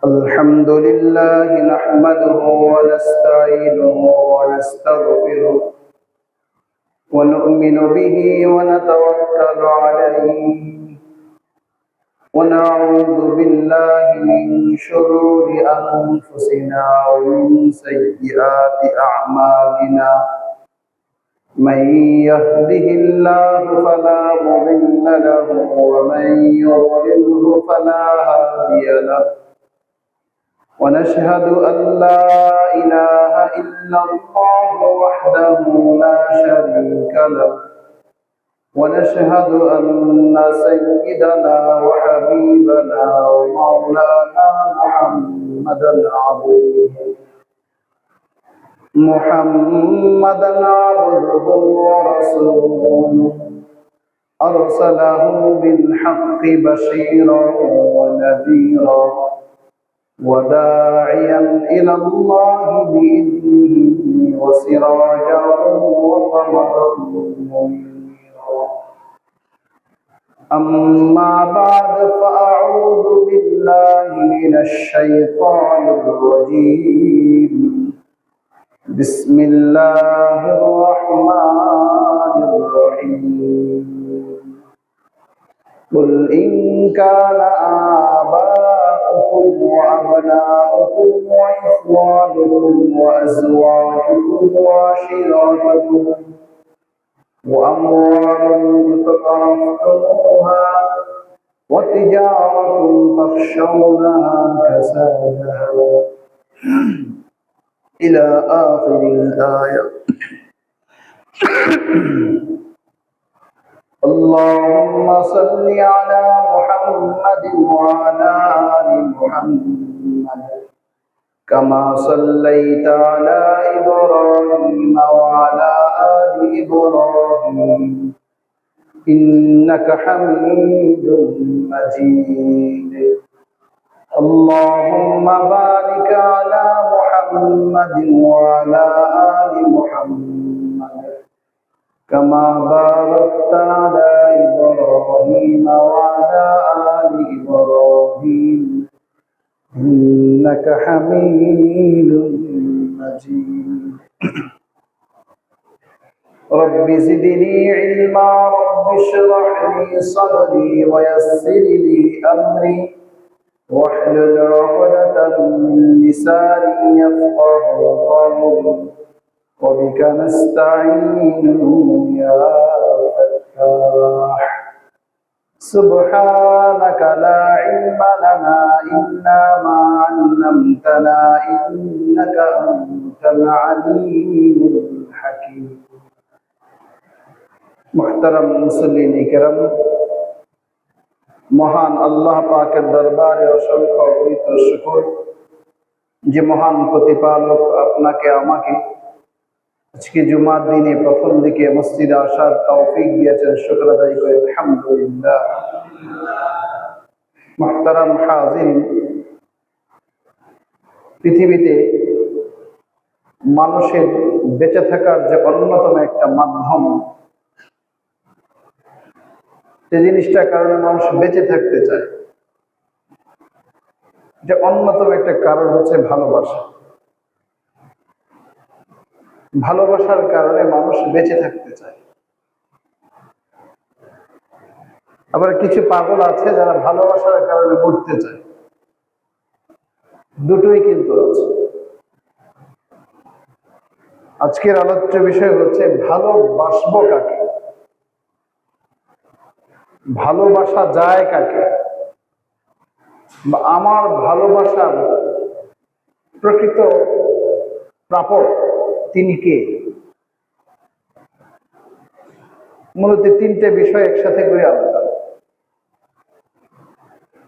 الحمد لله نحمده ونستعينه ونستغفره ونؤمن به ونتوكل عليه ونعوذ بالله من شرور أنفسنا ومن سيئات أعمالنا من يهده الله فلا مضل له ومن يضلله فلا هادي له ونشهد أن لا إله إلا الله وحده لا شريك له ونشهد أن سيدنا وحبيبنا ومولانا محمدا عبده ورسوله أرسله بالحق بشيرا ونذيرا وداعيا إلى الله بإذنه وسراجا وقمرا منيرا أما بعد فأعوذ بالله من الشيطان الرجيم بسم الله الرحمن الرحيم قل إن كان آباؤكم وأبناؤكم وإخوانكم وأزواجكم وعشيرتكم وأموال اقترفتموها وتجارة تخشونها كسادها إلى آخر الآية. اللهم صل على محمد وعلى آل محمد كما صليت على إبراهيم وعلى آل إبراهيم إنك حميد مجيد. اللهم بارك على محمد وعلى آل محمد كما باركت على إبراهيم وعلى آل إبراهيم إنك حميد مجيد. رب زدني علما رب اشرح لي صدري ويسر لي أمري واحلل عقدة من لساني يفقه قولي وبك نستعين يا فتاح. سبحانك لا علم لنا إلا ما علمتنا إنك أنت العليم الحكيم. محترم মুসল্লিন কিরাম, মহান আল্লাহ পাকের দরবারে অসংখ্য পবিত্র শুকর যে মহান প্রতিপালক আপনাকে আমাকে আজকে জুমার দিনে প্রথম দিকে মসজিদে আসার তৌফিক দিয়েছেন, শুকর আদায় করি আলহামদুলিল্লাহ। মুহতারাম হাজিরিন, পৃথিবীতে মানুষের বেঁচে থাকার যে অন্যতম একটা মাধ্যম, যে জিনিসটার কারণে মানুষ বেঁচে থাকতে চায়, যে অন্যতম একটা কারণ হচ্ছে ভালোবাসা। ভালোবাসার কারণে মানুষ বেঁচে থাকতে চায়। আবার কিছু পাগল আছে যারা ভালোবাসার কারণে মরতে চায়। দুটোই কিন্তু আছে। আজকের আলোচ্য বিষয় হচ্ছে ভালোবাসবো কাকে, ভালোবাসা যায় কাকে, বা আমার ভালোবাসার প্রকৃত প্রাপক তিনি কে। মূলত তিনটে বিষয় একসাথে করে আলোচনা।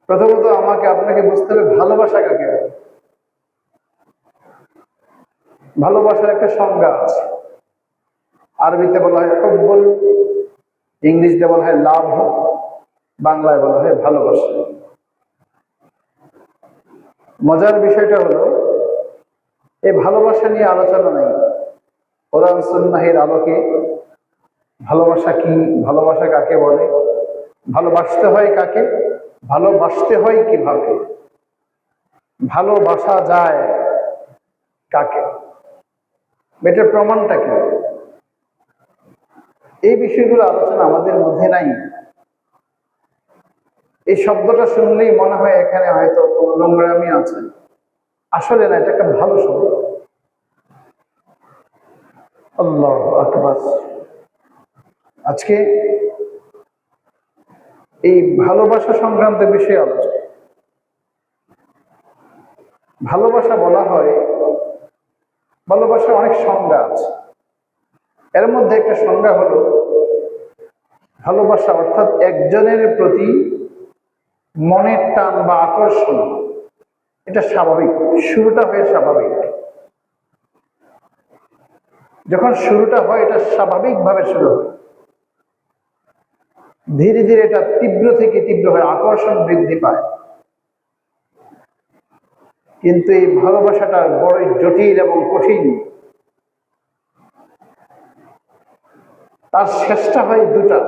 প্রথমত আমাকে আপনাকে বুঝতে হবে ভালোবাসা কাকে। ভালোবাসার একটা সংজ্ঞা আছে। আরবিতে বলা হয় হুব্বুল, ইংরেজিতে বলা হয় লাভ, বাংলায় বলা হয় ভালোবাসা। মজার বিষয়টা হলো এই ভালোবাসা নিয়ে আলোচনা নেই। কোরআন সুন্নাহের আলোকে ভালোবাসা কি, ভালোবাসা কাকে বলে, ভালোবাসতে হয় কাকে, ভালোবাসতে হয় কিভাবে, ভালোবাসা যায় কাকে, এটার প্রমাণটা কি? এই বিষয়গুলো আলোচনা আমাদের মধ্যে নাই। এই শব্দটা শুনলেই মনে হয় এখানে হয়তো কোনো নোংরামি আছে। আসলে না, এটা একটা ভালো শব্দ। আল্লাহু আকবার। আজকে এই ভালোবাসা সংক্রান্ত বিষয়ে আলোচনা। ভালোবাসা বলা হয়, ভালোবাসার অনেক সংজ্ঞা আছে। এর মধ্যে একটা সংজ্ঞা হলো ভালোবাসা অর্থাৎ একজনের প্রতি মনের টান বা আকর্ষণ। এটা স্বাভাবিক, শুরুটা হয় স্বাভাবিক। যখন শুরুটা হয় এটা স্বাভাবিকভাবে শুরু হয়, ধীরে ধীরে এটা তীব্র থেকে তীব্র হয়, আকর্ষণ বৃদ্ধি পায়। কিন্তু এই ভালোবাসাটা বড়ই জটিল এবং কঠিন। তার শেষটা হয় দুটা,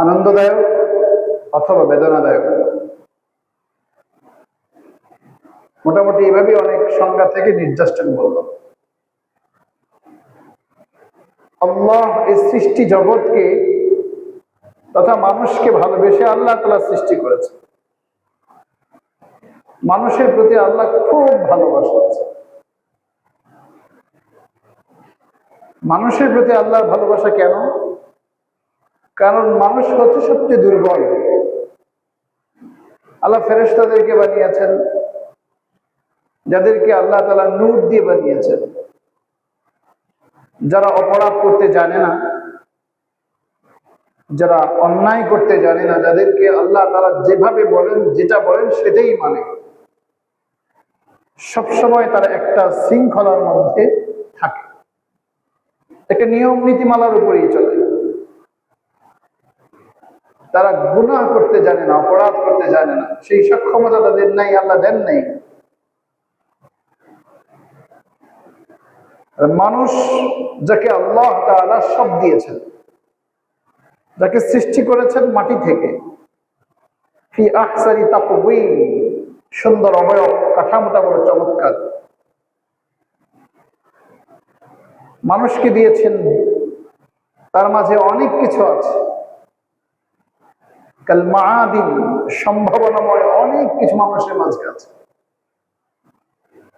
আনন্দদায়ক অথবা বেদনাদায়ক। মোটামুটি এভাবে অনেক সংজ্ঞা থেকে নির্যাসন বললাম। আল্লাহ এই সৃষ্টি জগৎকে তথা মানুষকে ভালোবেসে আল্লাহ তাআলা সৃষ্টি করেছে। মানুষের প্রতি আল্লাহ খুব ভালোবাসা আছে। মানুষের প্রতি আল্লাহর ভালোবাসা কেন? কারণ মানুষ হচ্ছে সবচেয়ে দুর্বল। আল্লাহ ফেরেশতাদেরকে বানিয়েছেন, যাদেরকে আল্লাহ তাআলা নূর দিয়ে বানিয়েছেন, যারা অপরাধ করতে জানে না, যারা অন্যায় করতে জানে না, যাদেরকে আল্লাহ তাআলা যেভাবে বলেন, যেটা বলেন সেটাই মানে। সবসময় তারা একটা শৃঙ্খলার মধ্যে থাকে, একটা নিয়ম নীতিমালার উপরেই চলে। তারা গুনাহ করতে জানে না, অপরাধ করতে জানে না, সেই সক্ষমতা তাদের নাই, আল্লাহ দেন নাই। মানুষ যাকে আল্লাহ তাআলা সব দিয়েছেন, যাকে সৃষ্টি করেছেন মাটি থেকে, ফি আহসানি তাকওয়িম, সুন্দর অবয়ব, কাঠামোটা বড় চমৎকার। মানুষকে দিয়েছেন, তার মাঝে অনেক কিছু আছে, কাল মাআদিন, সম্ভাবনাময় অনেক কিছু মানুষের মাঝে আছে।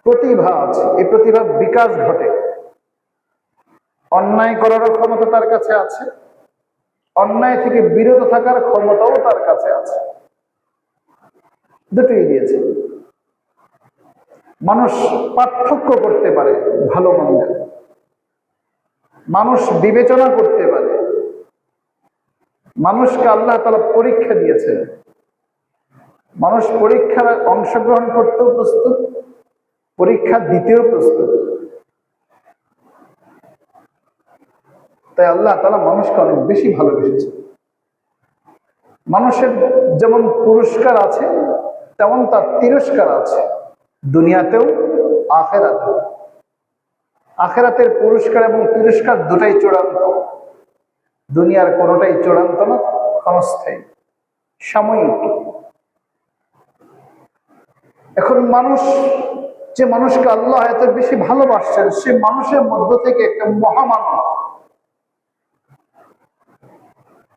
প্রতিভা আছে, এই প্রতিভার বিকাশ ঘটে। অন্যায় করার ক্ষমতা তার কাছে আছে, অন্যায় থেকে বিরত থাকার ক্ষমতাও তার কাছে আছে। দুটোই দিয়েছে। মানুষ পার্থক্য করতে পারে ভালো মন্দের, মানুষ বিবেচনা করতে পারে। মানুষকে আল্লাহ তাআলা পরীক্ষা দিয়েছেন, মানুষ পরীক্ষার অংশগ্রহণ করতেও প্রস্তুত, পরীক্ষা দিতেও প্রস্তুত। তাই আল্লাহ তাআলা মানুষকে অনেক বেশি ভালোবেসেছে। মানুষের যেমন পুরস্কার আছে তেমন তার তিরস্কার আছে, দুনিয়াতেও আখিরাতেও। আখিরাতের পুরস্কার এবং তিরস্কার দুটাই চূড়ান্ত। দুনিয়ার কোনোটাই চূড়ান্ত না, ক্ষণস্থায়ী, সাময়িক। এখন মানুষ, যে মানুষকে আল্লাহ এত বেশি ভালোবাসছেন, সে মানুষের মধ্য থেকে একটা মহামানব,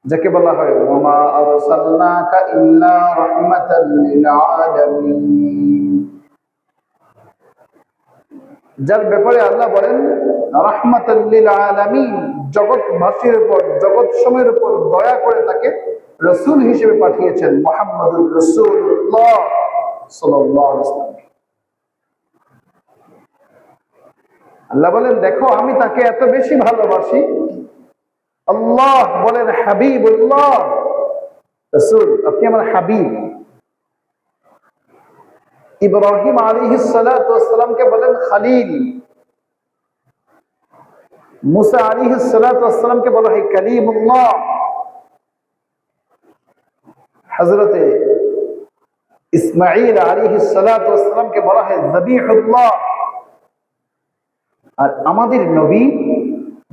যাকে বলা হয় ওয়ামা আরসালনাকা ইল্লা রাহমাতাল লিল আলামিন, যার ব্যাপারে আল্লাহ বলেন রাহমাতাল লিল আলামিন, জগৎবাসীর উপর, জগৎ সময়ের উপর দয়া করে তাকে রাসূল হিসেবে পাঠিয়েছেন, মুহাম্মদুর রাসূলুল্লাহ সাল্লাল্লাহু আলাইহি ওয়াসাল্লাম। আল্লাহ বলেন দেখো আমি তাকে এত বেশি ভালোবাসি। আল্লাহ বলেন হাবিবুল্লাহ, রাসূল আপনি আমার হাবিব। ইব্রাহিম আলাইহিস সালাতু ওয়াস সালামকে বলেন খলিল, মুসা আলাইহিস সালাতু ওয়াস সালামকে বলা হয় কালিমুল্লাহ, হযরতে ইসমাঈল আলাইহিস সালাতু ওয়াস সালামকে বলা হয় যাবিহুল্লাহ। আর আমাদের নবী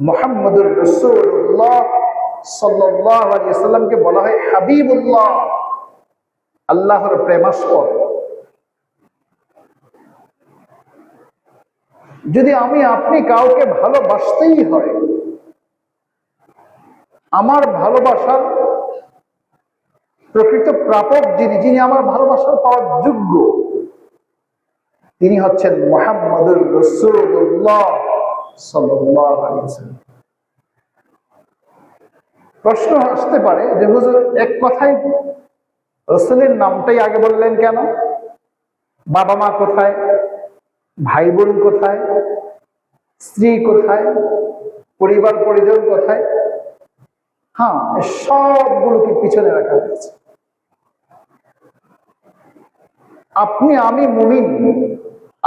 মুহাম্মদুর রাসূলুল্লাহ সাল্লাল্লাহু আলাইহি ওয়াসাল্লামকে বলা হয় হাবিবুল্লাহ। আল্লাহর প্রেমাস্পদ। যদি আমি আপনি কাউকে ভালোবাসতেই হয়, আমার ভালোবাসার প্রকৃত প্রাপক যিনি আমার ভালোবাসার পাওয়ার যোগ্য, তিনি হচ্ছেন মুহাম্মদুর রাসূলুল্লাহ সাল্লাল্লাহু আলাইহি ওয়াসাল্লাম। প্রশ্ন আসতে পারে যে হুজুর, এক কথায় রাসূলের নামটাই আগে বললেন কেন? বাবা মা কোথায়, ভাই বোন কোথায়, স্ত্রী কোথায়, পরিবার পরিজন কোথায়? হ্যাঁ, সবগুলোকে পিছনে রাখা হয়েছে। আপনি আমি মুমিন,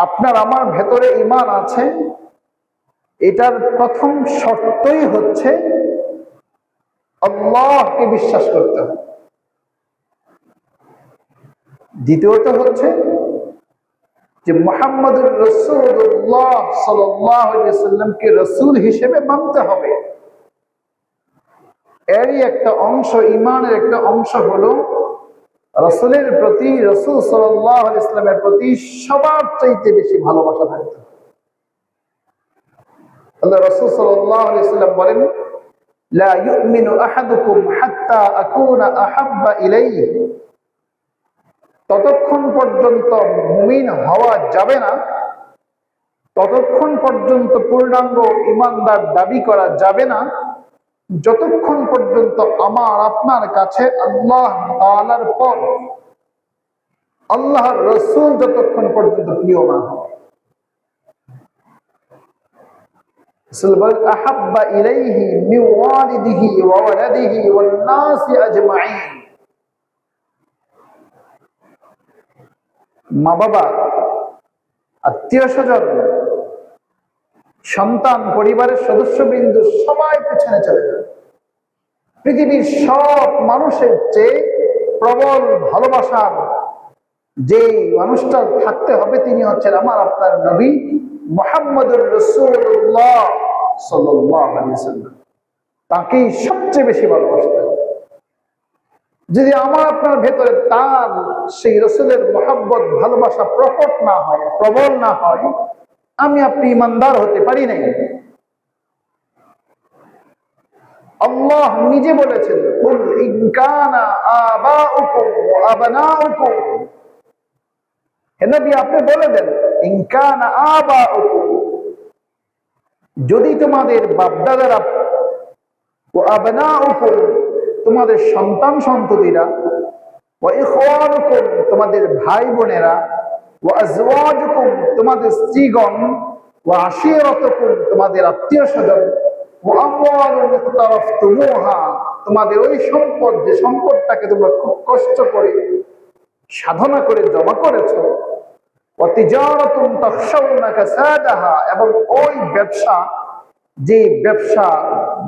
আপনার আমার ভেতরে ঈমান আছে, এটার প্রথম শর্তই হচ্ছে আল্লাহকে বিশ্বাস করতে হবে। দ্বিতীয়ত হচ্ছে যে মুহাম্মদুর রাসূলুল্লাহ সাল্লাল্লাহু আলাইহি ওয়াসাল্লামকে রাসূল হিসেবে মানতে হবে। এরই একটা অংশ, ঈমানের একটা অংশ হলো রাসূলের প্রতি, রাসূল সাল্লাল্লাহু আলাইহি ওয়াসাল্লামের প্রতি সবার চাইতে বেশি ভালোবাসা থাকতে হবে। আল্লাহ রাসূল সাল্লাল্লাহু আলাইহি ওয়াসাল্লাম বলেন, লা ইউমিনু আহাদুকুম হাত্তা আকুনা আহাব্বা ইলাইহি, ততক্ষণ পর্যন্ত মুমিন হওয়া যাবে না, ততক্ষণ পর্যন্ত পূর্ণাঙ্গ ঈমানদার দাবি করা যাবে না, যতক্ষণ পর্যন্ত আমার আপনার কাছে আল্লাহ তাআলার পর আল্লাহর রাসূল যতক্ষণ পর্যন্ত প্রিয় না হয়। আহাব্বা ইলাইহি মিন ওয়ালিদিহি ওয়া ওয়ালাদিহি ওয়ান নাসি আজমাইন। মা বাবা, আত্মীয় স্বজন, সন্তান, পরিবারের সদস্যবৃন্দ সবাই পেছনে চলে যাবে। পৃথিবীর সব মানুষের চেয়ে প্রবল ভালোবাসার যে মানুষটা থাকতে হবে, তিনি হচ্ছেন আমার আপনার নবী মুহাম্মদুর রাসূলুল্লাহ সাল্লাল্লাহু আলাইহি ওয়াসাল্লাম। তাকেই সবচেয়ে বেশি ভালোবাসতে হবে। যদি আমার আপনার ভেতরে তার সেই রাসূলের মহব্বত, ভালোবাসা প্রকট না হয়, প্রবল না হয়, আমি আপনি ঈমানদার হতে পারি নাই। আল্লাহ নিজে বলেছেন, কুল ইন কানা আবাউকুম ওয়া আবনাউকুম, হে নবী আপনি বলে দেন, ইন কানা আবাউকুম, যদি তোমাদের বাপ-দাদারা, ওয়া আবনাউকুম, তোমাদের সন্তান সন্ততিরা, ওয়া ইখওয়ানুকুম, তোমাদের ভাই বোনেরা, ওয়া আজওয়াজুকুম, তোমাদের স্ত্রীগণ, ওয়া আশিরাতুকুম, তোমাদের আত্মীয় স্বজন, ওয়া আমওয়ালুন ইকতারাফতুমুহা, তোমাদের ওই সম্পদ, যে সম্পদটাকে তোমরা খুব কষ্ট করে সাধনা করে জমা করেছো, ওয়া তিজারাতুন তাখশাউনা কাসাদাহা, এবং ওই ব্যবসা, যে ব্যবসা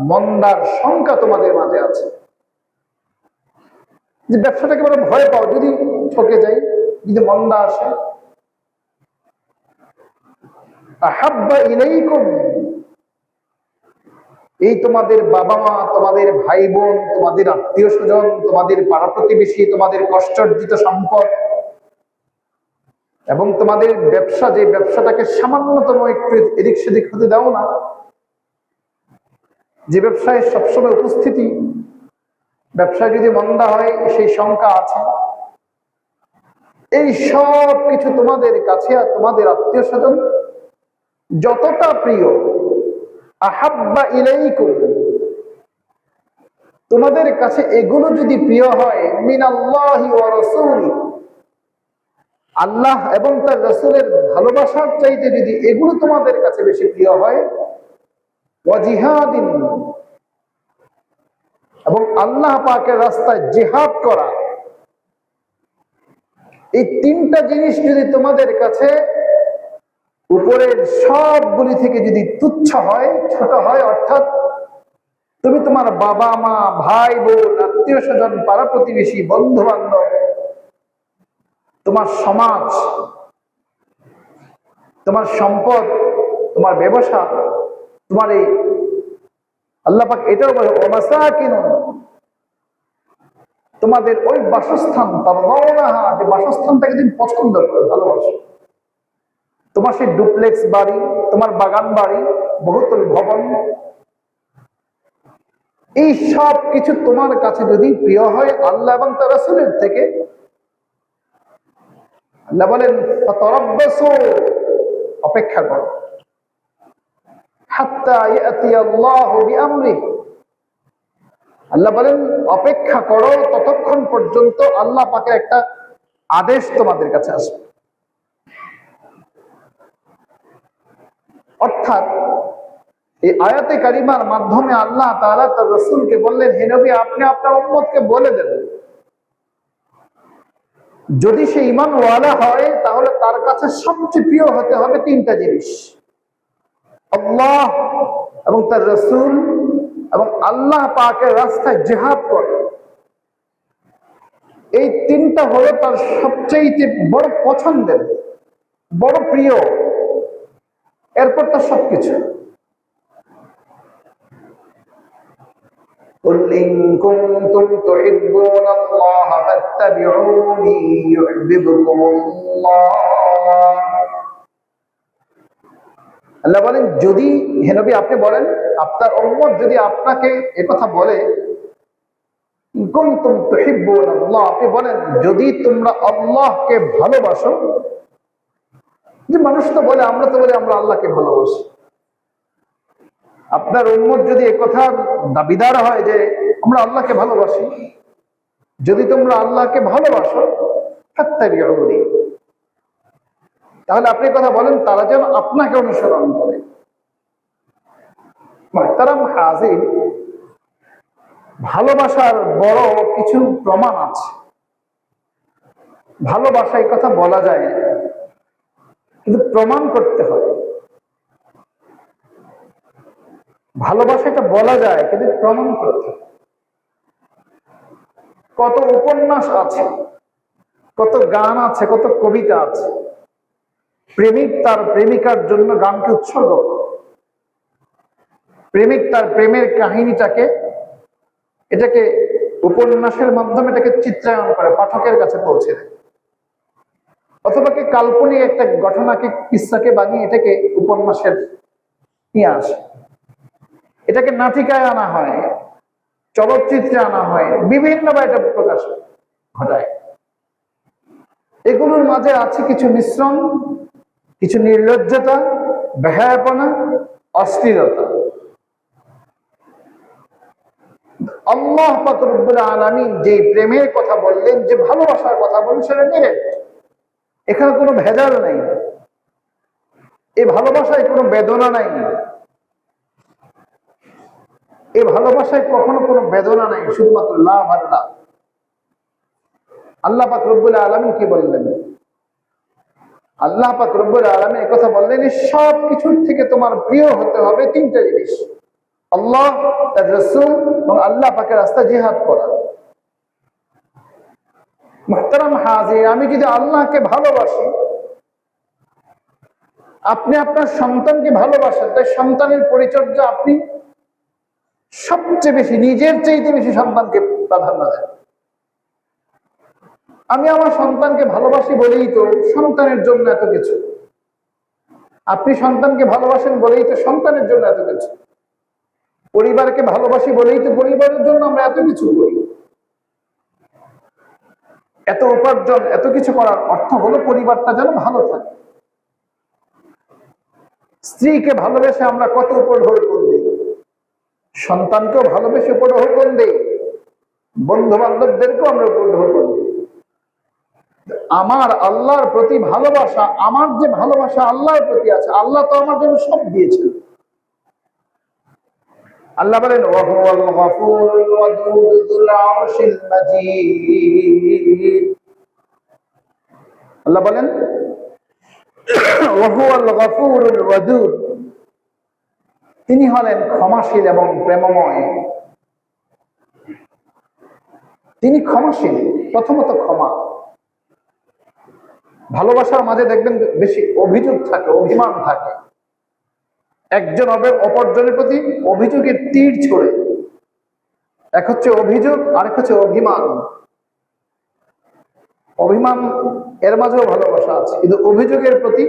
মন্দার সংখ্যা তোমাদের মাঝে আছে, যে ব্যবসাটাকে বড় ভয় পাও, যদি ঠকে যাই, যদি মন্দা আসে। আহাব্বা ইলাইকুম, এই তোমাদের বাবা মা, তোমাদের ভাই বোন, তোমাদের আত্মীয় স্বজন, তোমাদের পাড়া প্রতিবেশী, তোমাদের কষ্টার্জিত সম্পদ এবং তোমাদের ব্যবসা, যে ব্যবসাটাকে সামান্যতম একটু এদিক সেদিক হতে দাও না, যে ব্যবসায় সবসময় উপস্থিতি, ব্যবসায় যদি মন্দা হয় সেই সংখ্যা আছে, এই সব কিছু তোমাদের কাছে আর তোমাদের আত্মীয় স্বজন যতটা প্রিয়, আহাব্বা ইলাইকুম, তোমাদের কাছে এগুলো যদি প্রিয় হয়, মিনাল্লাহি ওয়া রাসূল, আল্লাহ এবং তার রাসূলের ভালোবাসার চাইতে যদি এগুলো তোমাদের কাছে বেশি প্রিয় হয়, ওয়া জিহাদিন, এবং আল্লাহ পাকের রাস্তায় জিহাদ করা, এই তিনটা জিনিস যদি তোমাদের কাছে উপরের সবগুলি থেকে যদি তুচ্ছ হয়, ছোট হয়, অর্থাৎ তুমি তোমার বাবা মা, ভাই বোন, আত্মীয় স্বজন, পাড়া প্রতিবেশী, বন্ধু বান্ধব, তোমার সমাজ, তোমার সম্পদ, তোমার ব্যবসা, তোমার এই আল্লাহ পাক এটাও বলে ওমাসাকিন, তোমাদের ওই বাসস্থান, যে বাসস্থানটাকে তুমি পছন্দ করো, ভালোবাসো। তোমার সেই ডুপ্লেক্স বাড়ি, তোমার বাগান বাড়ি, বহুতল ভবন, এই সব কিছু তোমার কাছে যদি প্রিয় হয় আল্লাহ এবং তার রাসূলের থেকে, আল্লাহ বলেন ফাতারাব্বাসু, অপেক্ষা করো, হাত্তা ইয়াতি আল্লাহু বিআমরিহি, আল্লাহ বলেন অপেক্ষা করো ততক্ষণ পর্যন্ত আল্লাহ পাকের একটা আদেশ তোমাদের কাছে আসবে। অর্থাৎ এই আয়াতে কারিমার মাধ্যমে আল্লাহ তাআলা তার রাসূলকে বললেন, হে নবী, আপনি আপনার উম্মতকে বলে দেন, যদি সে ঈমানওয়ালা হয় তাহলে তার কাছে সবচেয়ে প্রিয় হতে হবে তিনটা জিনিস: আল্লাহ এবং তার রাসূল এবং আল্লাহ পাকের রাস্তায় জিহাদ করে। এই তিনটা হলো তার সবচেয়ে বড় পছন্দের, বড় প্রিয়, এরপর তার সবকিছু। قل إن كنتم تحبون الله فاتبعوني يحببكم الله। আল্লাহ বলেন, যদি হে নবী আপনি বলেন, আপনার উম্মত যদি আপনাকে একথা বলে, ইন কুনতুম তুহিব্বুনা আল্লাহ, আপনি বলেন যদি তোমরা আল্লাহকে ভালোবাসো। যে মানুষ তো বলে, আমরা তো বলি আমরা আল্লাহকে ভালোবাসি। আপনার উম্মত যদি একথা দাবিদার হয় যে আমরা আল্লাহকে ভালোবাসি, যদি তোমরা আল্লাহকে ভালোবাসো ফাত্তাবিউনি, তাহলে আপনি কথা বলেন তারা যেন আপনাকে অনুসরণ করে। মুহতারাম হাজির, ভালোবাসার বড় কিছু প্রমাণ আছে। ভালোবাসা এই কথা বলা যায় কিন্তু প্রমাণ করতে হয়। ভালোবাসা এটা বলা যায় কিন্তু প্রমাণ করতে হয়। কত উপন্যাস আছে, কত গান আছে, কত কবিতা আছে, প্রেমিক তার প্রেমিকার জন্য গানকে উৎসর্গ, প্রেমিক তার প্রেমের কাহিনীটাকে, এটাকে উপন্যাসের মাধ্যমে এটাকে চিত্রায়ন করে পাঠকের কাছে পৌঁছে দেয়, অথবা কি কাল্পনিক একটা ঘটনাকে, কিস্সাকে বানিয়ে এটাকে উপন্যাসের নিয়ে আসে, এটাকে নাটিকায় আনা হয়, চলচ্চিত্রে আনা হয়, বিভিন্নভাবে এটা প্রকাশ ঘটায়। এগুলোর মাঝে আছে কিছু মিশ্রণ, কিছু নির্লজ্জতা, বেহায়াপনা, অশ্লীলতা। আল্লাহ পাক রব্বুল আলামিন যে প্রেমের কথা বললেন, যে ভালোবাসার কথা বললেন, সেটা নিরেট, এখানে কোনো ভেজাল নাই, এই ভালোবাসায় কোনো বেদনা নাই, এই ভালোবাসায় কখনো কোনো বেদনা নাই, শুধুমাত্র লাভ আর লাভ। আল্লাহ পাক রব্বুল আলামিন কি বললেন? আল্লাহ পাক রব্বুল আলামিন এই কথা বললেন, সব কিছুর থেকে তোমার প্রিয় হতে হবে তিনটা জিনিস: আল্লাহ, তার রাসূল এবং আল্লাহ পাকের রাস্তায় জিহাদ করা। মুহতারাম হাজির, আমি যদি আল্লাহকে ভালোবাসি, আপনি আপনার সন্তানকে ভালোবাসেন, তাই সন্তানের পরিচর্যা আপনি সবচেয়ে বেশি, নিজের চাইতে বেশি সন্তানকে প্রাধান্য দেন। আমি আমার সন্তানকে ভালোবাসি বলেই তো সন্তানের জন্য এত কিছু, আপনি সন্তানকে ভালোবাসেন বলেই তো সন্তানের জন্য এত কিছু, পরিবারকে ভালোবাসি বলেই তো পরিবারের জন্য আমরা এত কিছু করি। এত উপার্জন, এত কিছু করার অর্থ হলো পরিবারটা যেন ভালো থাকে। স্ত্রীকে ভালোবেসে আমরা কত উপঢৌকন দিই, সন্তানকেও ভালোবেসে উপঢৌকন দিই, বন্ধু বান্ধবদেরকেও আমরা উপঢৌকন দিই। আমার আল্লাহর প্রতি ভালোবাসা, আমার যে ভালোবাসা আল্লাহর প্রতি আছে, আল্লাহ তো আমার জন্য সব দিয়েছেন। আল্লাহ বলেন, ওয়াহুয়াল গফুরুল ওয়াদুদ যুল আরশিল মাজিদ। আল্লাহ বলেন, ওয়াহুয়াল গফুরুল ওয়াদুদ, তিনি হলেন ক্ষমাশীল এবং প্রেমময়। তিনি ক্ষমাশীল, প্রথমত ক্ষমা। ভালোবাসার মাঝে দেখবেন বেশি অভিযোগ থাকে, অভিমান থাকে, একজন অপরজনের প্রতি অভিযোগের তীর ছোড়ে। এক হচ্ছে অভিযোগ, আরেক হচ্ছে অভিমান। অভিমান এর মাঝেও ভালোবাসা আছে, কিন্তু অভিযোগের প্রতি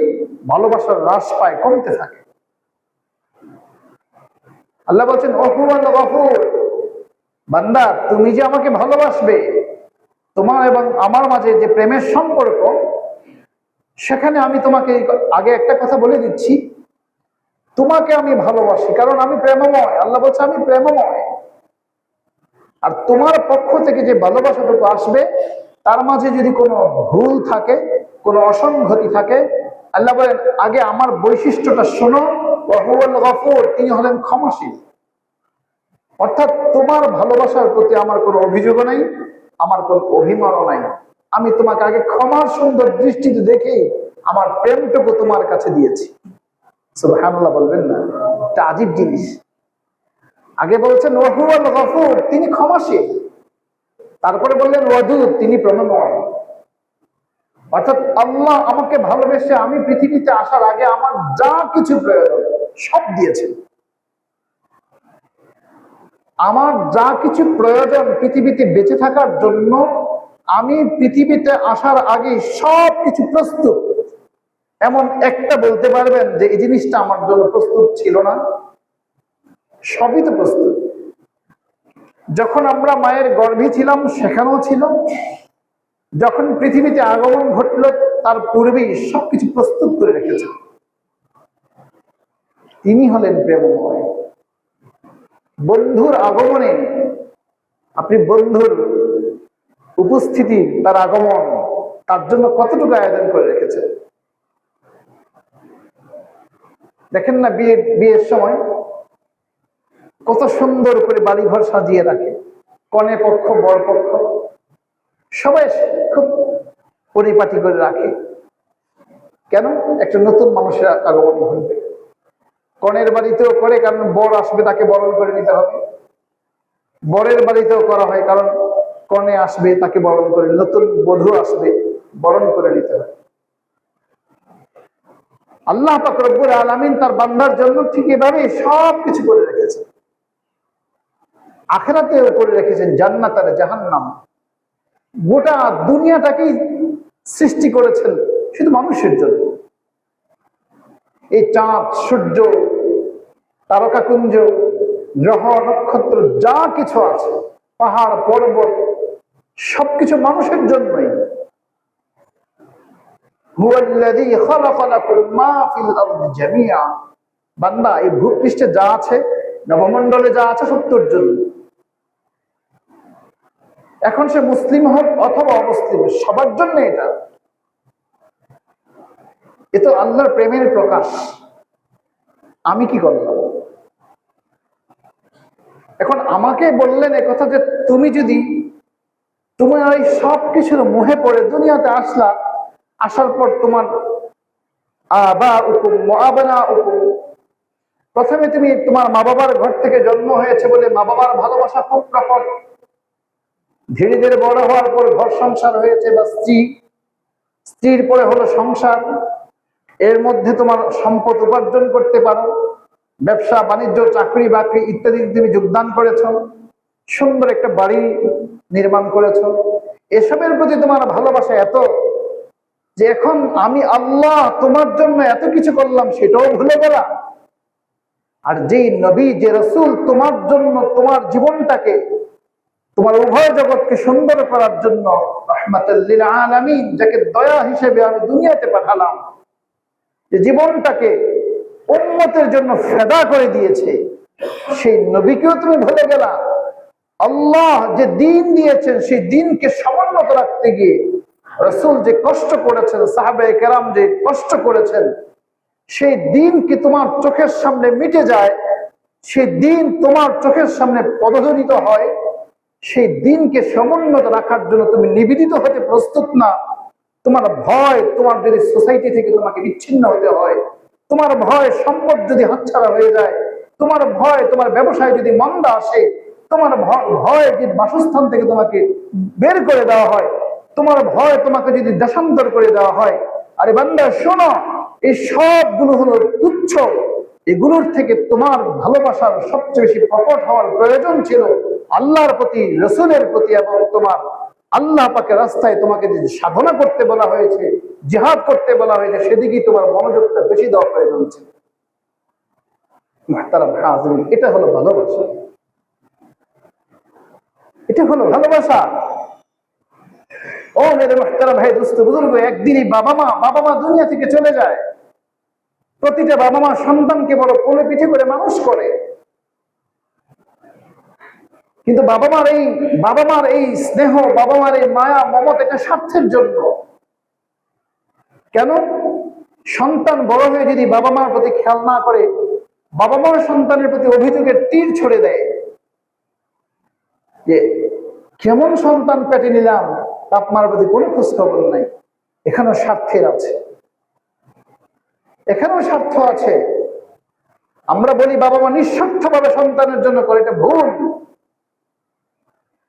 ভালোবাসার হ্রাস পায়, কমতে থাকে। আল্লাহ বলছেন ওহুয়াল গফুর, বান্দা তুমি যে আমাকে ভালোবাসবে, তোমার এবং আমার মাঝে যে প্রেমের সম্পর্ক, সেখানে আমি তোমাকে আগে একটা কথা বলে দিচ্ছি, তোমাকে আমি ভালোবাসি কারণ আমি প্রেমময়। আল্লাহ বলছে আমি প্রেমময়। আর তোমার পক্ষ থেকে যে ভালোবাসাটুকু আসবে, তার মাঝে যদি কোনো ভুল থাকে, কোনো অসংগতি থাকে, আল্লাহ বলেন আগে আমার বৈশিষ্ট্যটা শোনো, ওহুয়াল গফুর, তিনি হলেন ক্ষমাশীল। অর্থাৎ তোমার ভালোবাসার প্রতি আমার কোনো অভিযোগও নাই, আমার কোনো অভিমানও নাই। আমি তোমাকে আগে ক্ষমার সুন্দর দৃষ্টিতে দেখেই আমার প্রেমটুকু তোমার কাছে দিয়েছি। সুবহানাল্লাহ বলবেন না? এটা আজীব জিনিস। আগে বলছেন ওহুয়াল গফুর, তিনি ক্ষমাশীল। তারপরে বললেন ওয়াদুদ, তিনি প্রেমময়। অর্থাৎ আল্লাহ আমাকে ভালোবেসে আমি পৃথিবীতে আসার আগে আমার যা কিছু প্রয়োজন সব দিয়েছেন। আমার যা কিছু প্রয়োজন পৃথিবীতে বেঁচে থাকার জন্য, আমি পৃথিবীতে আসার আগে সব কিছু প্রস্তুত। এমন একটা বলতে পারবেন যে এই জিনিসটা আমার জন্য প্রস্তুত ছিল না? সবই তো প্রস্তুত। যখন আমরা মায়ের গর্ভে ছিলাম সেখানেও ছিল, যখন পৃথিবীতে আগমন ঘটল তার পূর্বেই সবকিছু প্রস্তুত করে রেখেছেন। তিনি হলেন প্রেমময়। বন্ধুর আগমনে আপনি বন্ধুর উপস্থিতি, তার আগমন, তার জন্য কতটুকু আয়োজন করে রেখেছেন। দেখেন না বিয়ের সময় কত সুন্দর করে বাড়িঘর সাজিয়ে রাখে, কনে পক্ষ বর পক্ষ সবাই খুব পরিপাটি করে রাখে। কেন? একটা নতুন মানুষের আগমন ঘটবে। কনের বাড়িতেও করে, কারণ বর আসবে, তাকে বরণ করে নিতে হবে। বরের বাড়িতেও করা হয়, কারণ কনে আসবে, তাকে বরণ করে, নতুন বধূ আসবে, বরণ করে নিতে হয়। আল্লাহ পাক রব্বুল আলামিন তার বান্দার জন্য ঠিক এভাবে সবকিছু করে রেখেছেন। আখিরাতেও করে রেখেছেন জান্নাত আর জাহান্নাম। গোটা দুনিয়াটাকেই সৃষ্টি করেছেন শুধু মানুষের জন্য। এই চাঁদ, সূর্য, তারকাকুঞ্জ, গ্রহ, নক্ষত্র, যা কিছু আছে, পাহাড় পর্বত, সবকিছু মানুষের জন্যই। হুয়াল্লাযী খালাকা লাকুম মা ফিল আরদি জামিআ, বান্দা এই ভূপৃষ্ঠে যা আছে, নবমণ্ডলে যা আছে, সব তোর জন্য। এখন সে মুসলিম হোক অথবা অমুসলিম, সবার জন্য এটা। এ তো আল্লাহর প্রেমের প্রকাশ। আমি কি করলাম? এখন আমাকে বললেন একথা যে তুমি যদি তোমার এই সব কিছুর মোহে পড়ে দুনিয়াতে আসলা, আসার পর তোমার প্রথমে তুমি তোমার মা বাবার ঘর থেকে জন্ম হয়েছে বলে মা বাবার ভালোবাসা খুব প্রকট। ধীরে ধীরে বড় হওয়ার পর ঘর সংসার হয়েছে, বা স্ত্রীর পরে হলো সংসার। এর মধ্যে তোমার সম্পদ উপার্জন করতে পারো, ব্যবসা বাণিজ্য, চাকরি বাকরি ইত্যাদি তুমি যোগদান করেছ, সুন্দর একটা বাড়ি নির্মাণ করেছ। এসবের প্রতি তোমার ভালোবাসা এত যে এখন আমি আল্লাহ তোমার জন্য এত কিছু করলাম সেটাও ভুলে গেলা। আর যেই নবী, যে রাসূল তোমার জন্য তোমার জীবনটাকে, তোমার উভয় জগৎকে সুন্দর করার জন্য রাহমাতাল লিল আলামিন, যাকে দয়া হিসেবে আমি দুনিয়াতে পাঠালাম, যে জীবনটাকে উম্মতের জন্য ফেদা করে দিয়েছে, সেই নবীকেও তুমি ভুলে গেলা। আল্লাহ যে দ্বীন দিয়েছেন সেই দ্বীনকে সমুন্নত রাখতে গিয়ে রাসূল যে কষ্ট করেছেন, সাহাবায়ে কেরাম যে কষ্ট করেছেন, সেই দ্বীন কি তোমার চোখের সামনে মিটে যায়, সেই দ্বীন তোমার চোখের সামনে পদদলিত হয়, সেই দ্বীনকে সমুন্নত রাখার জন্য তুমি নিবেদিত হতে প্রস্তুত না। তোমার ভয়, তোমার যদি সোসাইটি থেকে তোমাকে বিচ্ছিন্ন হতে হয়, তোমার ভয় সম্পদ যদি হাতছাড়া হয়ে যায়, তোমার ভয় তোমার ব্যবসায় যদি মন্দা আসে, তোমার ভয় যদি বাসস্থান থেকে তোমাকে বের করে দেওয়া হয়, তোমার ভয় তোমাকে যদি দেশান্তর করে দেওয়া হয়, আরে বান্দা শোনো, এই সবগুলো হলো তুচ্ছ। এগুলোর থেকে তোমার ভালোবাসার সবচেয়ে বেশি প্রকট হওয়ার প্রয়োজন ছিল আল্লাহর প্রতি, রসুলের প্রতি, এবং তোমার আল্লাহ পাকের রাস্তায় তোমাকে যে সাধনা করতে বলা হয়েছে, জিহাদ করতে বলা হয়েছে, সেদিকেই তোমার মনোযোগটা বেশি দেওয়া প্রয়োজন হচ্ছে। এটা হলো ভালোবাসা, এটা হলো ভালোবাসা। ও মেরে মুহতারাম ভাই, দোস্ত বুজুর্গ, একদিনই বাবা মা দুনিয়া থেকে চলে যায়। প্রতিটা বাবা মা সন্তানকে বড় কোলে পিঠে করে মানুষ করে, কিন্তু বাবা মার এই স্নেহ, বাবা মার এই মায়া মমতা, এটা স্বার্থের জন্য। কেন? সন্তান বড় হয়ে যদি বাবা মার প্রতি খেয়াল না করে, বাবা মা সন্তানের প্রতি অভিযোগের তীর ছড়ে দেয় যে কেমন সন্তান পেটে নিলাম, বাপ মার প্রতি কোনো খোঁজ খবর নাই। এখানেও স্বার্থের আছে, এখানেও স্বার্থ আছে। আমরা বলি বাবা মা নিঃস্বার্থভাবে সন্তানের জন্য করে, এটা ভুল।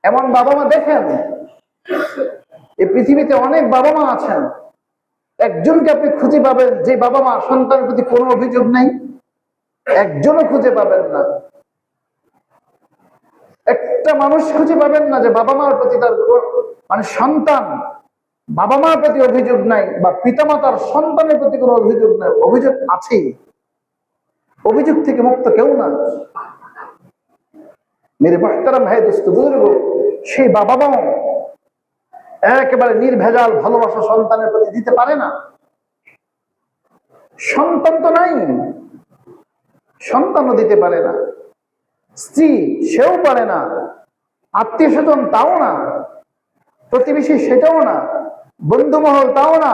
এমন বাবা মা দেখেন, এই পৃথিবীতে অনেক বাবা মা আছেন, একজনকে আপনি খুঁজে পাবেন যে বাবা মা সন্তানের প্রতি কোনো অভিযোগ নেই, একজনও খুঁজে পাবেন না। একটা মানুষ খুঁজে পাবেন না যে বাবা মার প্রতি তার মানে সন্তান বাবা মার প্রতি অভিযোগ নাই, বা পিতামাতার সন্তানের প্রতি কোনো অভিযোগ নাই। অভিযোগ আছেই, অভিযোগ থেকে মুক্ত কেউ না। মেরে মুহতারাম ভাই, দোস্ত বুজুর্গ, সেই বাবা মাও একেবারে নির্ভেজাল ভালোবাসা সন্তানের প্রতি দিতে পারে না। সন্তান তো নাই, সন্তানও দিতে পারে না, স্ত্রী সেও পারে না, আত্মীয় স্বজন তাও না, প্রতিবেশী সেটাও না, বন্ধু মহল তাও না।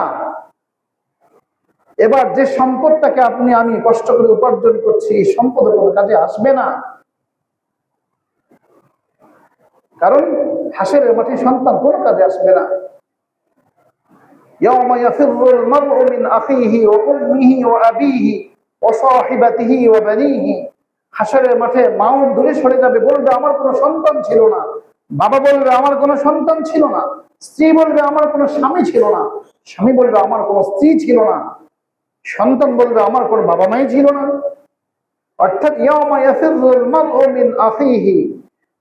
এবার যে সম্পদটাকে আপনি আমি কষ্ট করে উপার্জন করছি, এই সম্পদ কোনো কাজে আসবে না। কারণ হাসরের মাঠে সন্তান কোনো কাজে আসবে না। ইয়াউমা ইয়াফিরুল মারউ মিন আখিহি ওয়া উম্মিহি ওয়া আবিহি ওয়া সাহিবাতিহি ওয়া বানিহি। হাসরের মাঠে মাও দূরে সরে যাবে, বলবে আমার কোনো সন্তান ছিল না। বাবা বলবে আমার কোনো সন্তান ছিল না। স্ত্রী বলবে আমার কোনো স্বামী ছিল না। স্বামী বলবে আমার কোনো স্ত্রী ছিল না। সন্তান বলবে আমার কোনো বাবা মাই ছিল না। অর্থাৎ ইয়াউমা ইয়াফিরুল মারউ মিন আখিহি,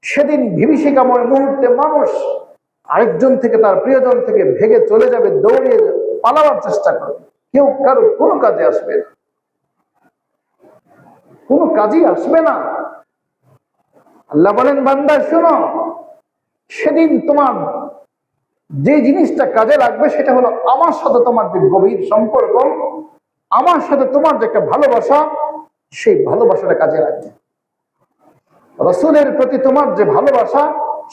সেদিন বিভীষিকাময় মুহূর্তে মানুষ আরেকজন থেকে, তার প্রিয়জন থেকে ভেগে চলে যাবে, দৌড়িয়ে পালাবার চেষ্টা করবে। কেউ কারো কোনো কাজে আসবে না, কোনো কাজই আসবে না। আল্লাহ বলেন, বান্দা শোনো, সেদিন তোমার যে জিনিসটা কাজে লাগবে সেটা হলো আমার সাথে তোমার যে গভীর সম্পর্ক, আমার সাথে তোমার যে একটা ভালোবাসা, সেই ভালোবাসাটা কাজে লাগবে। রাসূলের প্রতি তোমার যে ভালোবাসা,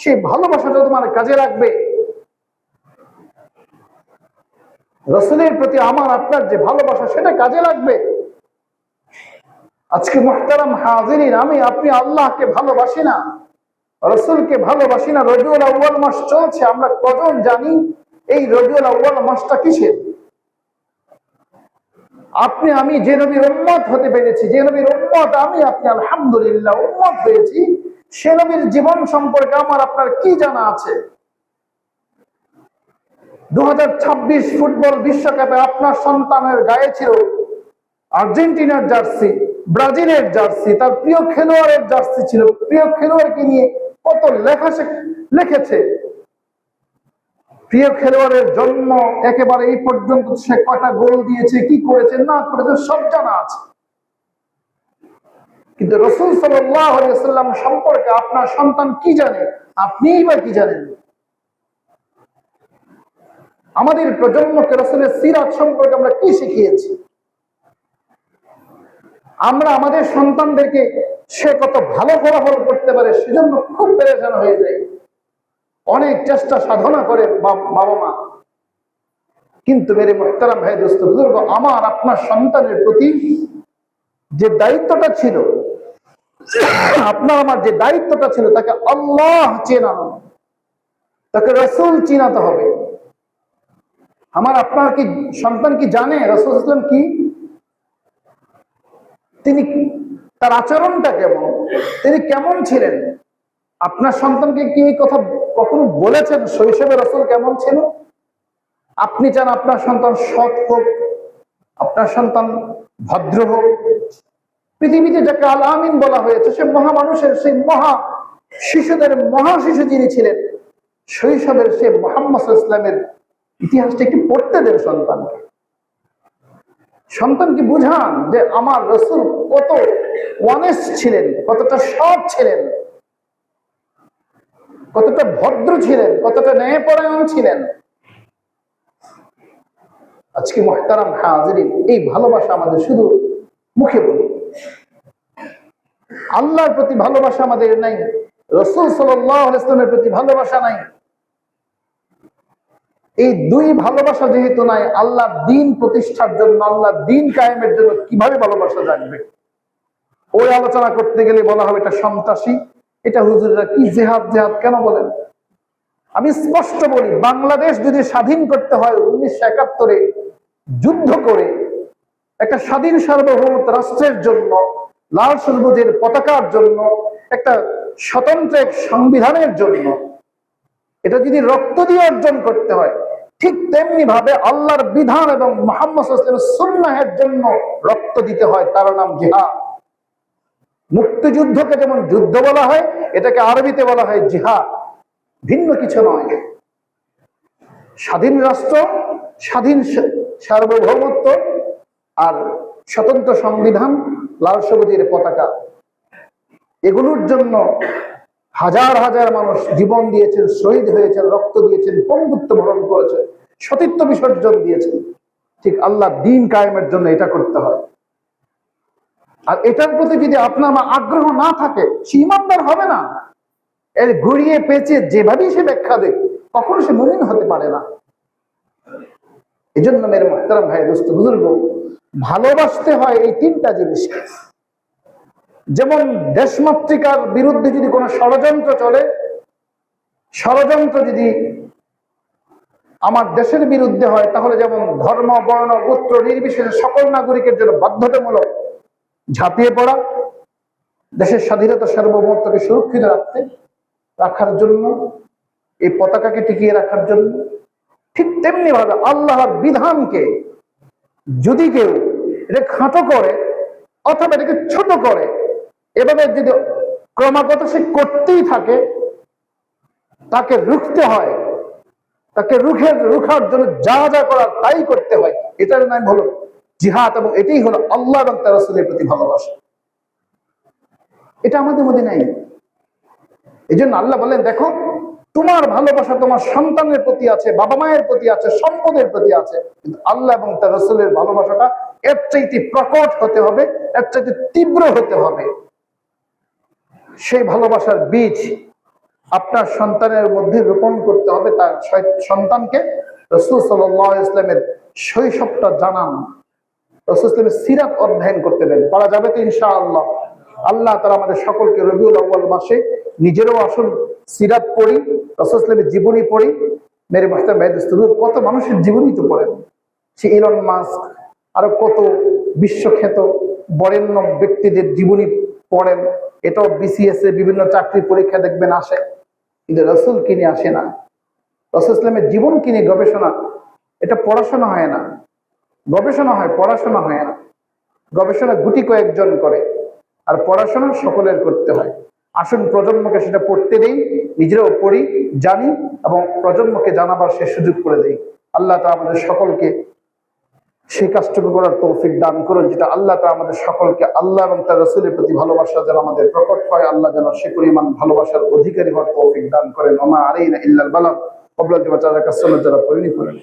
সেই ভালোবাসাটা তোমার কাজে লাগবে। রাসূলের প্রতি আমার আপনার যে ভালোবাসা, সেটা কাজে লাগবে। আজকে মুহতারাম হাজিরিন, আমি আপনি আল্লাহকে ভালোবাসি না, রাসূলকে ভালোবাসি না। রবিউল আউয়াল মাস চলছে, আমরা কজন জানি এই রবিউল আউয়াল মাসটা কিসের? আপনি আমি যে নবীর উম্মত হতে পেরেছি, যে নবীর উম্মত আমি আপনি আলহামদুলিল্লাহ উম্মত হয়েছি, সে নবীর জীবন সম্পর্কে আমার আপনার কি জানা আছে? 2026 ফুটবল বিশ্বকাপে আপনার সন্তানের গায়ে ছিল আর্জেন্টিনার জার্সি, ব্রাজিলের জার্সি, তার প্রিয় খেলোয়াড়ের জার্সি ছিল। প্রিয় খেলোয়াড়কে নিয়ে কত লেখা লিখেছে। প্রিয় খেলোয়াড়ের জন্ম একেবারে এই পর্যন্ত, সে কয়টা গোল দিয়েছে, কি করেছে না করেছে, সব জানা আছে। কিন্তু রাসূল সাল্লাল্লাহু আলাইহি ওয়াসাল্লাম সম্পর্কে আপনার সন্তান কি জানে? আপনিই বা কি জানেন? আমাদের প্রজন্মকে রাসূলের সিরাত সম্পর্কে আমরা কি শিখিয়েছি? আমরা আমাদের সন্তানদেরকে সে কত ভালো ফলাফল করতে পারে সেজন্য খুব পেরেশান হয়ে যায়, অনেক চেষ্টা সাধনা করে বাবা মা। কিন্তু মেরে মুহতারাম ভাই, দোস্ত বুজুর্গ, আমার আপনার সন্তানের প্রতি যে দায়িত্বটা ছিল, আপনার আমার যে দায়িত্বটা ছিল, তাকে আল্লাহ চেনানো, তাকে রাসূল চিনাতে হবে। আমার আপনার কি সন্তান কি জানে রাসূল সাল্লাল্লাহু আলাইহি ওয়াসাল্লাম কি? তিনি, তার আচরণটা কেমন, তিনি কেমন ছিলেন? আপনার সন্তানকে কি এই কথা কখনো বলেছেন শৈশবে রাসূল কেমন ছিল? আপনি চান আপনার সন্তান সৎ হোক, আপনার সন্তান ভদ্র হোক। পৃথিবীতে যাকে আল আমিন বলা হয়েছে, সে মহা মানুষের, সেই মহা শিশুদের মহা শিশু যিনি ছিলেন, শৈশবের সে মুহাম্মদ সাল্লাল্লাহু আলাইহি ওয়াসাল্লামের ইতিহাসটা একটু পড়তে দেন সন্তানকে। সন্তানকে বুঝান যে আমার রাসূল কত অনেস্ট ছিলেন, কতটা সৎ ছিলেন, কতটা ভদ্র ছিলেন, কতটা ন্যায়পরায়ণ ছিলেন। আজকে মুহতারাম হাজিরিন, এই ভালোবাসা আমাদের শুধু মুখে বলি, আল্লাহর প্রতি ভালোবাসা আমাদের নাই, রাসূল সাল্লাল্লাহু আলাইহি ওয়াসাল্লামের প্রতি ভালোবাসা নাই। এই দুই ভালোবাসা যেহেতু নাই, আল্লাহর দ্বীন প্রতিষ্ঠার জন্য, আল্লাহর দ্বীন কায়েমের জন্য কিভাবে ভালোবাসা জাগবে? ওই আলোচনা করতে গেলে বলা হবে এটা সন্ত্রাসী, এটা হুজুররা কি জেহাদ জেহাদ কেন বলেন? আমি স্পষ্ট বলি, বাংলাদেশ যদি স্বাধীন করতে হয় 1971-এ যুদ্ধ করে একটা স্বাধীন সার্বভৌম রাষ্ট্রের জন্য, লাল সবুজের পতাকার জন্য, একটা স্বতন্ত্র এক সংবিধানের জন্য, এটা যদি রক্ত দিয়ে অর্জন করতে হয়, ঠিক তেমনি ভাবে আল্লাহর বিধান এবং মুহাম্মদ সাল্লাল্লাহু আলাইহি ওয়াসাল্লামের সুন্নাহের জন্য রক্ত দিতে হয়, তার নাম জিহাদ। মুক্তিযুদ্ধকে যেমন যুদ্ধ বলা হয়, এটাকে আরবিতে বলা হয় জিহাদ, ভিন্ন কিছু নয়। স্বাধীন রাষ্ট্র, স্বাধীন সার্বভৌমত্ব আর স্বতন্ত্র সংবিধান, লাল সবুজের পতাকা, এগুলোর জন্য হাজার হাজার মানুষ জীবন দিয়েছেন, শহীদ হয়েছেন, রক্ত দিয়েছেন, পঙ্গুত্ব বরণ করেছেন, সতীত্ব বিসর্জন দিয়েছেন। ঠিক আল্লাহ দ্বীন কায়েমের জন্য এটা করতে হয়। আর এটার প্রতি যদি আপনার আগ্রহ না থাকে, সে ঈমানদার হবে না। এর ঘুরিয়ে পেঁচে যেভাবেই সে ব্যাখ্যা দেয়, কখনো সে মুমিন হতে পারে না। এই জন্য মেরে মুহতারাম ভাই, দোস্ত বুজুর্গ, ভালোবাসতে হয় এই তিনটা জিনিসকে। যেমন দেশমাতৃকার বিরুদ্ধে যদি কোনো ষড়যন্ত্র চলে, ষড়যন্ত্র যদি আমার দেশের বিরুদ্ধে হয়, তাহলে যেমন ধর্ম, বর্ণ, গোত্র নির্বিশেষে সকল নাগরিকের জন্য বাধ্যতামূলক ঝাঁপিয়ে পড়া, দেশের স্বাধীনতা সার্বভৌমত্বকে সুরক্ষিত রাখার জন্য, এই পতাকাকে টিকিয়ে রাখার জন্য। ঠিক তেমনি ভাবে আল্লাহর বিধানকে যদি কেউ এটা খাটো করে অথবা এটাকে ছোট করে, এভাবে যদি ক্রমাগত সে করতেই থাকে, তাকে রুখতে হয়, তাকে রুখার জন্য যা যা করার তাই করতে হয়। এটার নাম হলো জিহাদ, এবং এটাই হলো আল্লাহ এবং তার রাসূলের প্রতি ভালোবাসা। এটা আমাদের মধ্যে নাই। এই জন্য আল্লাহ বলেন, দেখো তোমার ভালোবাসা তোমার সন্তানের প্রতি আছে, বাবা মায়ের প্রতি আছে, সম্পদের প্রতি আছে, কিন্তু আল্লাহ এবং তার রাসূলের ভালোবাসাটা এর চাইতে প্রকট হতে হবে, এর চাইতে তীব্র হতে হবে। সেই ভালোবাসার বীজ আপনার সন্তানের মধ্যে রোপণ করতে হবে। তার সন্তানকে রাসূল সাল্লাল্লাহু আলাইহি ওয়াসাল্লামের শৈশবটা জানান, রাসূল ইসলামের সিরাত অধ্যয়ন করতে দেন। পারা যাবে তো ইনশাআল্লাহ। আল্লাহ তাআলা আমাদের সকলকে রবিউল আউয়াল মাসে নিজেরও আসল সিরাত পড়ি, রাসূল ইসলামের জীবনী পড়ি। মেরে মুহতারাম ভাই, কত মানুষের জীবনী তো পড়েন, সে ইলন মাস্ক, আরো কত বিশ্বখ্যাত বরেণ্য ব্যক্তিদের জীবনী পড়েন। এটাও বিসিএস এর বিভিন্ন চাকরির পরীক্ষা দেখবেন আসে, কিন্তু রাসূল কিনে আসে না। রাসূল ইসলামের জীবন কিনে গবেষণা, এটা পড়াশোনা হয় না, গবেষণা হয়, পড়াশোনা হয় না। গবেষণা গুটি কয়েকজন করে, আর পড়াশোনা সকলের করতে হয়। আসুন প্রজন্মকে সেটা পড়তে দেই, নিজেরাও পড়ি, জানি, এবং প্রজন্মকে জানাবার সে সুযোগ করে দেই। আল্লাহ তাআলা আমাদের সকলকে সেই কাজটুকু করার তৌফিক দান করুন, যেটা আল্লাহ তাআলা আমাদের সকলকে আল্লাহ এবং তার রাসূলের প্রতি ভালোবাসা যেন আমাদের প্রকট হয়, আল্লাহ যেন সে পরিমাণ ভালোবাসার অধিকারী হওয়ার তৌফিক দান করেন। ওমা আলাইনা ইল্লাল বালাগ, যারা পরিণত করেন।